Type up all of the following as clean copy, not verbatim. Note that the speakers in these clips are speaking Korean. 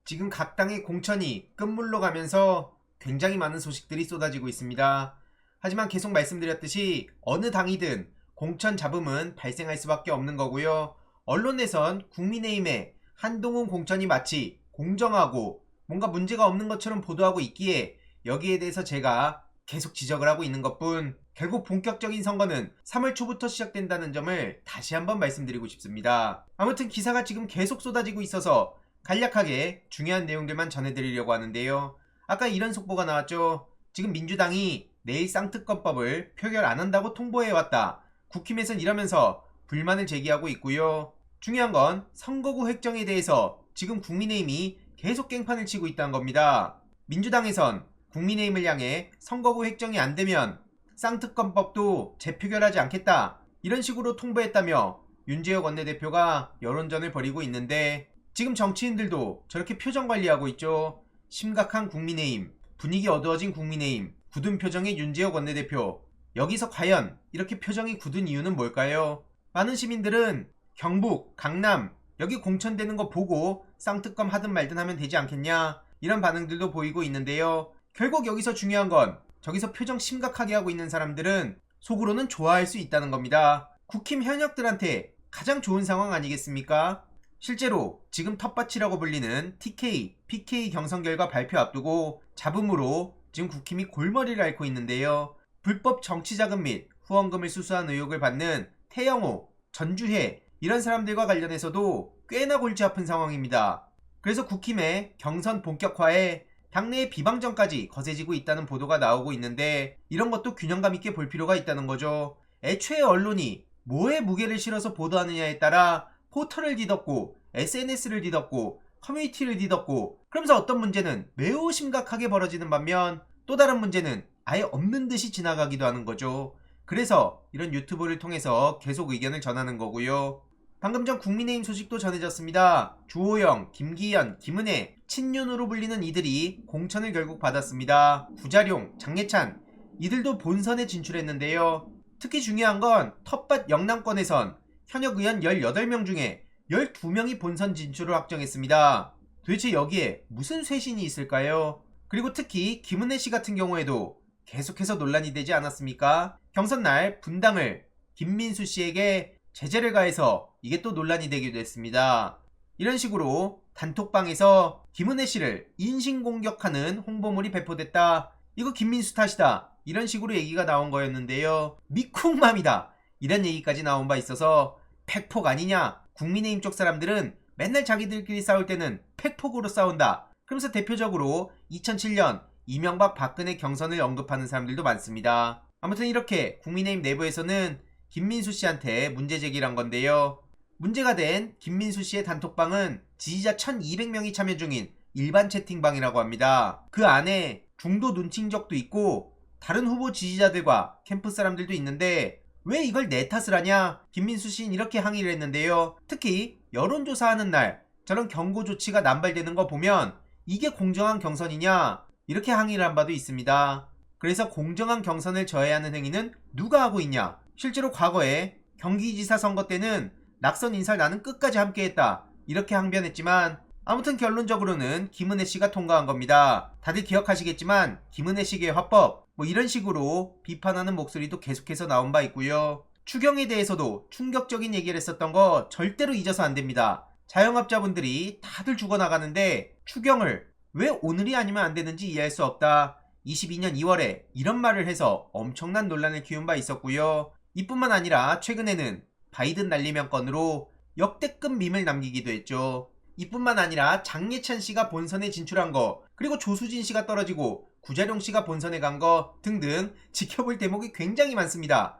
지금 각 당의 공천이 끝물로 가면서 굉장히 많은 소식들이 쏟아지고 있습니다. 하지만 계속 말씀드렸듯이 어느 당이든 공천 잡음은 발생할 수밖에 없는 거고요. 언론에선 국민의힘의 한동훈 공천이 마치 공정하고 뭔가 문제가 없는 것처럼 보도하고 있기에 여기에 대해서 제가 계속 지적을 하고 있는 것뿐, 결국 본격적인 선거는 3월 초부터 시작된다는 점을 다시 한번 말씀드리고 싶습니다. 아무튼 기사가 지금 계속 쏟아지고 있어서 간략하게 중요한 내용들만 전해드리려고 하는데요. 아까 이런 속보가 나왔죠. 지금 민주당이 내일 쌍특검법을 표결 안 한다고 통보해왔다. 국힘에선 이러면서 불만을 제기하고 있고요. 중요한 건 선거구 획정에 대해서 지금 국민의힘이 계속 깽판을 치고 있다는 겁니다. 민주당에선 국민의힘을 향해 선거구 획정이 안 되면 쌍특검법도 재표결하지 않겠다, 이런 식으로 통보했다며 윤재혁 원내대표가 여론전을 벌이고 있는데, 지금 정치인들도 저렇게 표정 관리하고 있죠. 심각한 국민의힘, 분위기 어두워진 국민의힘, 굳은 표정의 윤재혁 원내대표. 여기서 과연 이렇게 표정이 굳은 이유는 뭘까요? 많은 시민들은 경북, 강남 여기 공천되는 거 보고 쌍특검 하든 말든 하면 되지 않겠냐, 이런 반응들도 보이고 있는데요. 결국 여기서 중요한 건 저기서 표정 심각하게 하고 있는 사람들은 속으로는 좋아할 수 있다는 겁니다. 국힘 현역들한테 가장 좋은 상황 아니겠습니까? 실제로 지금 텃밭이라고 불리는 TK, PK 경선 결과 발표 앞두고 잡음으로 지금 국힘이 골머리를 앓고 있는데요. 불법 정치자금 및 후원금을 수수한 의혹을 받는 태영호, 전주혜 이런 사람들과 관련해서도 꽤나 골치 아픈 상황입니다. 그래서 국힘의 경선 본격화에 당내의 비방정까지 거세지고 있다는 보도가 나오고 있는데, 이런 것도 균형감 있게 볼 필요가 있다는 거죠. 애초에 언론이 뭐에 무게를 실어서 보도하느냐에 따라 포털을 뒤덮고 SNS를 뒤덮고 커뮤니티를 뒤덮고 그러면서 어떤 문제는 매우 심각하게 벌어지는 반면 또 다른 문제는 아예 없는 듯이 지나가기도 하는 거죠. 그래서 이런 유튜브를 통해서 계속 의견을 전하는 거고요. 방금 전 국민의힘 소식도 전해졌습니다. 주호영, 김기현, 김은혜, 친윤으로 불리는 이들이 공천을 결국 받았습니다. 구자룡, 장예찬 이들도 본선에 진출했는데요. 특히 중요한 건 텃밭 영남권에선 현역 의원 18명 중에 12명이 본선 진출을 확정했습니다. 도대체 여기에 무슨 쇄신이 있을까요? 그리고 특히 김은혜 씨 같은 경우에도 계속해서 논란이 되지 않았습니까? 경선날 분당을 김민수 씨에게 제재를 가해서 이게 또 논란이 되기도 했습니다. 이런 식으로 단톡방에서 김은혜 씨를 인신공격하는 홍보물이 배포됐다, 이거 김민수 탓이다, 이런 식으로 얘기가 나온 거였는데요. 미쿵맘이다, 이런 얘기까지 나온 바 있어서 팩폭 아니냐, 국민의힘 쪽 사람들은 맨날 자기들끼리 싸울 때는 팩폭으로 싸운다, 그러면서 대표적으로 2007년 이명박 박근혜 경선을 언급하는 사람들도 많습니다. 아무튼 이렇게 국민의힘 내부에서는 김민수 씨한테 문제 제기를 한 건데요. 문제가 된 김민수 씨의 단톡방은 지지자 1200명이 참여 중인 일반 채팅방이라고 합니다. 그 안에 중도 눈친적도 있고 다른 후보 지지자들과 캠프 사람들도 있는데 왜 이걸 내 탓을 하냐, 김민수 씨는 이렇게 항의를 했는데요. 특히 여론조사하는 날 저런 경고 조치가 남발되는 거 보면 이게 공정한 경선이냐, 이렇게 항의를 한 바도 있습니다. 그래서 공정한 경선을 저해하는 행위는 누가 하고 있냐, 실제로 과거에 경기지사 선거 때는 낙선 인사를 나는 끝까지 함께했다, 이렇게 항변했지만 아무튼 결론적으로는 김은혜 씨가 통과한 겁니다. 다들 기억하시겠지만 김은혜 씨계 화법 이런 식으로 비판하는 목소리도 계속해서 나온 바 있고요. 추경에 대해서도 충격적인 얘기를 했었던 거 절대로 잊어서 안 됩니다. 자영업자분들이 다들 죽어나가는데 추경을 왜 오늘이 아니면 안 되는지 이해할 수 없다, 22년 2월에 이런 말을 해서 엄청난 논란을 키운 바 있었고요. 이뿐만 아니라 최근에는 바이든 날리면 건으로 역대급 밈을 남기기도 했죠. 이뿐만 아니라 장예찬 씨가 본선에 진출한 거, 그리고 조수진 씨가 떨어지고 구자룡 씨가 본선에 간 거 등등 지켜볼 대목이 굉장히 많습니다.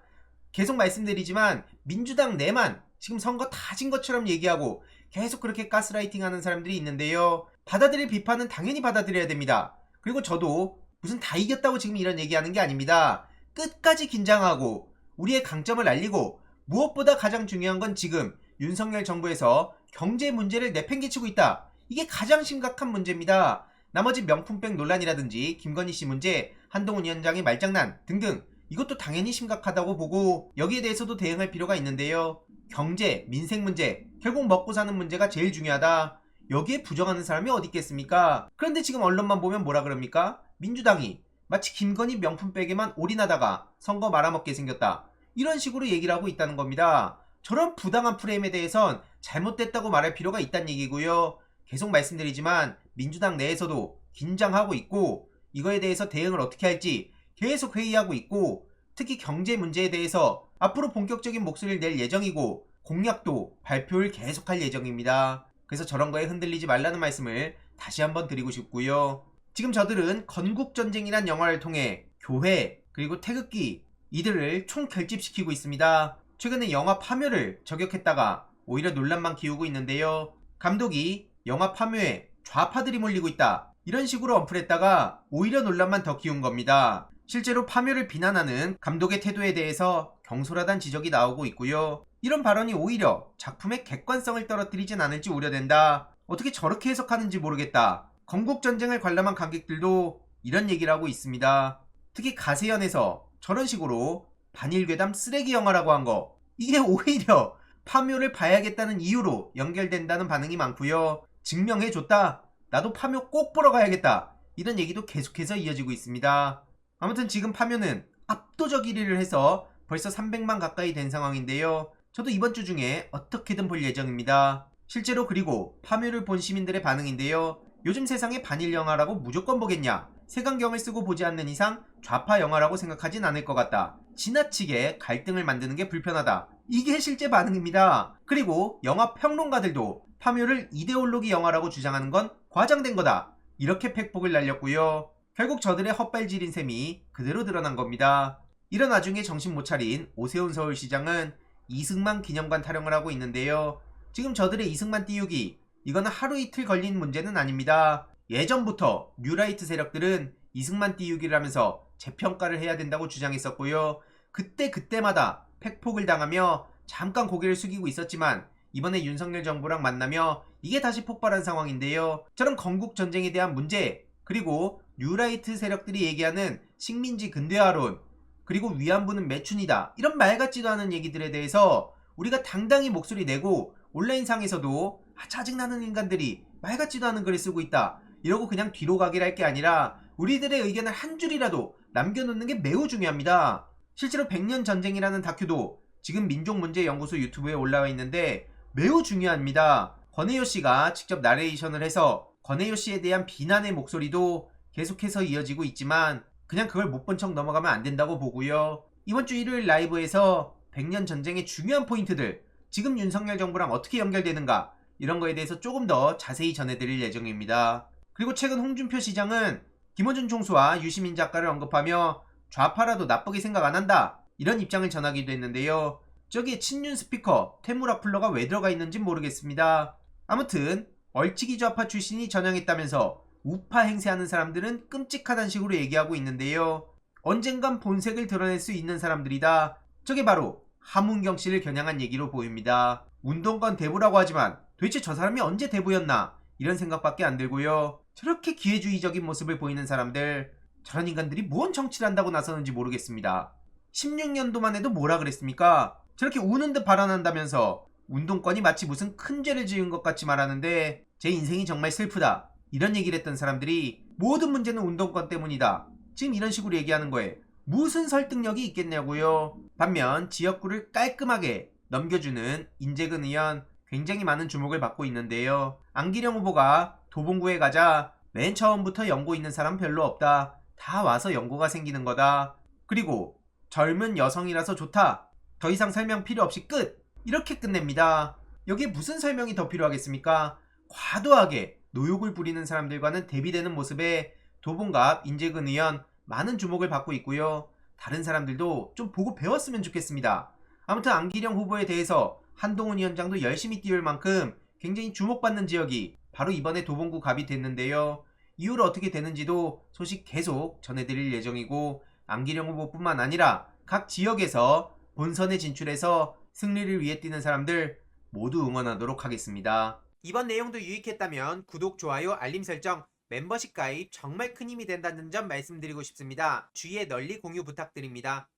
계속 말씀드리지만 민주당 내만 지금 선거 다 진 것처럼 얘기하고 계속 그렇게 가스라이팅 하는 사람들이 있는데요. 받아들일 비판은 당연히 받아들여야 됩니다. 그리고 저도 무슨 다 이겼다고 지금 이런 얘기하는 게 아닙니다. 끝까지 긴장하고 우리의 강점을 알리고, 무엇보다 가장 중요한 건 지금 윤석열 정부에서 경제 문제를 내팽개치고 있다, 이게 가장 심각한 문제입니다. 나머지 명품백 논란이라든지 김건희 씨 문제, 한동훈 위원장의 말장난 등등 이것도 당연히 심각하다고 보고 여기에 대해서도 대응할 필요가 있는데요. 경제, 민생 문제, 결국 먹고 사는 문제가 제일 중요하다, 여기에 부정하는 사람이 어디 있겠습니까? 그런데 지금 언론만 보면 뭐라 그럽니까? 민주당이 마치 김건희 명품백에만 올인하다가 선거 말아먹게 생겼다, 이런 식으로 얘기를 하고 있다는 겁니다. 저런 부당한 프레임에 대해선 잘못됐다고 말할 필요가 있다는 얘기고요. 계속 말씀드리지만 민주당 내에서도 긴장하고 있고, 이거에 대해서 대응을 어떻게 할지 계속 회의하고 있고, 특히 경제 문제에 대해서 앞으로 본격적인 목소리를 낼 예정이고, 공약도 발표를 계속할 예정입니다. 그래서 저런 거에 흔들리지 말라는 말씀을 다시 한번 드리고 싶고요. 지금 저들은 건국전쟁이란 영화를 통해 교회 그리고 태극기 이들을 총결집시키고 있습니다. 최근에 영화 파묘를 저격했다가 오히려 논란만 키우고 있는데요. 감독이 영화 파묘에 좌파들이 몰리고 있다, 이런 식으로 언플했다가 오히려 논란만 더 키운 겁니다. 실제로 파묘를 비난하는 감독의 태도에 대해서 경솔하다는 지적이 나오고 있고요. 이런 발언이 오히려 작품의 객관성을 떨어뜨리진 않을지 우려된다, 어떻게 저렇게 해석하는지 모르겠다, 건국전쟁을 관람한 관객들도 이런 얘기를 하고 있습니다. 특히 가세연에서 저런 식으로 반일괴담 쓰레기 영화라고 한 거, 이게 오히려 파묘를 봐야겠다는 이유로 연결된다는 반응이 많고요. 증명해줬다, 나도 파묘 꼭 보러 가야겠다, 이런 얘기도 계속해서 이어지고 있습니다. 아무튼 지금 파묘는 압도적 1위를 해서 벌써 300만 가까이 된 상황인데요. 저도 이번 주 중에 어떻게든 볼 예정입니다. 실제로 그리고 파묘를 본 시민들의 반응인데요. 요즘 세상에 반일 영화라고 무조건 보겠냐, 색안경을 쓰고 보지 않는 이상 좌파 영화라고 생각하진 않을 것 같다, 지나치게 갈등을 만드는 게 불편하다, 이게 실제 반응입니다. 그리고 영화 평론가들도 파묘를 이데올로기 영화라고 주장하는 건 과장된 거다, 이렇게 팩폭을 날렸고요. 결국 저들의 헛발질인 셈이 그대로 드러난 겁니다. 이런 와중에 정신 못 차린 오세훈 서울시장은 이승만 기념관 타령을 하고 있는데요. 지금 저들의 이승만 띄우기, 이거는 하루 이틀 걸린 문제는 아닙니다. 예전부터 뉴라이트 세력들은 이승만 띄우기를 하면서 재평가를 해야 된다고 주장했었고요. 그때마다 팩폭을 당하며 잠깐 고개를 숙이고 있었지만, 이번에 윤석열 정부랑 만나며 이게 다시 폭발한 상황인데요. 저런 건국전쟁에 대한 문제, 그리고 뉴라이트 세력들이 얘기하는 식민지 근대화론, 그리고 위안부는 매춘이다, 이런 말 같지도 않은 얘기들에 대해서 우리가 당당히 목소리 내고 온라인상에서도 짜증나는 인간들이 말 같지도 않은 글을 쓰고 있다, 이러고 그냥 뒤로 가기를 할 게 아니라 우리들의 의견을 한 줄이라도 남겨놓는 게 매우 중요합니다. 실제로 100년 전쟁이라는 다큐도 지금 민족문제연구소 유튜브에 올라와 있는데 매우 중요합니다. 권혜요 씨가 직접 나레이션을 해서 권혜요 씨에 대한 비난의 목소리도 계속해서 이어지고 있지만, 그냥 그걸 못 본 척 넘어가면 안 된다고 보고요. 이번 주 일요일 라이브에서 100년 전쟁의 중요한 포인트들, 지금 윤석열 정부랑 어떻게 연결되는가, 이런 거에 대해서 조금 더 자세히 전해드릴 예정입니다. 그리고 최근 홍준표 시장은 김어준 총수와 유시민 작가를 언급하며 좌파라도 나쁘게 생각 안 한다, 이런 입장을 전하기도 했는데요. 저기에 친윤 스피커 테무라 플러가 왜 들어가 있는지 모르겠습니다. 아무튼 얼치기 좌파 출신이 전향했다면서 우파 행세하는 사람들은 끔찍하다는 식으로 얘기하고 있는데요. 언젠간 본색을 드러낼 수 있는 사람들이다, 저게 바로 하문경 씨를 겨냥한 얘기로 보입니다. 운동권 대부라고 하지만 도대체 저 사람이 언제 대부였나, 이런 생각밖에 안 들고요. 저렇게 기회주의적인 모습을 보이는 사람들, 저런 인간들이 뭔 정치를 한다고 나서는지 모르겠습니다. 16년도만 해도 뭐라 그랬습니까? 저렇게 우는 듯 발언한다면서 운동권이 마치 무슨 큰 죄를 지은 것 같이 말하는데 제 인생이 정말 슬프다, 이런 얘기를 했던 사람들이 모든 문제는 운동권 때문이다, 지금 이런 식으로 얘기하는 거에 무슨 설득력이 있겠냐고요. 반면 지역구를 깔끔하게 넘겨주는 인재근 의원, 굉장히 많은 주목을 받고 있는데요. 안기령 후보가 도봉구에 가자 맨 처음부터 연고 있는 사람 별로 없다, 다 와서 연고가 생기는 거다, 그리고 젊은 여성이라서 좋다, 더 이상 설명 필요 없이 끝, 이렇게 끝냅니다. 여기에 무슨 설명이 더 필요하겠습니까? 과도하게 노욕을 부리는 사람들과는 대비되는 모습에 도봉갑 인재근 의원 많은 주목을 받고 있고요. 다른 사람들도 좀 보고 배웠으면 좋겠습니다. 아무튼 안기령 후보에 대해서 한동훈 위원장도 열심히 띄울 만큼 굉장히 주목받는 지역이 바로 이번에 도봉구 갑이 됐는데요. 이후로 어떻게 되는지도 소식 계속 전해드릴 예정이고, 안기령 후보뿐만 아니라 각 지역에서 본선에 진출해서 승리를 위해 뛰는 사람들 모두 응원하도록 하겠습니다. 이번 내용도 유익했다면 구독, 좋아요, 알림 설정, 멤버십 가입 정말 큰 힘이 된다는 점 말씀드리고 싶습니다. 주위에 널리 공유 부탁드립니다.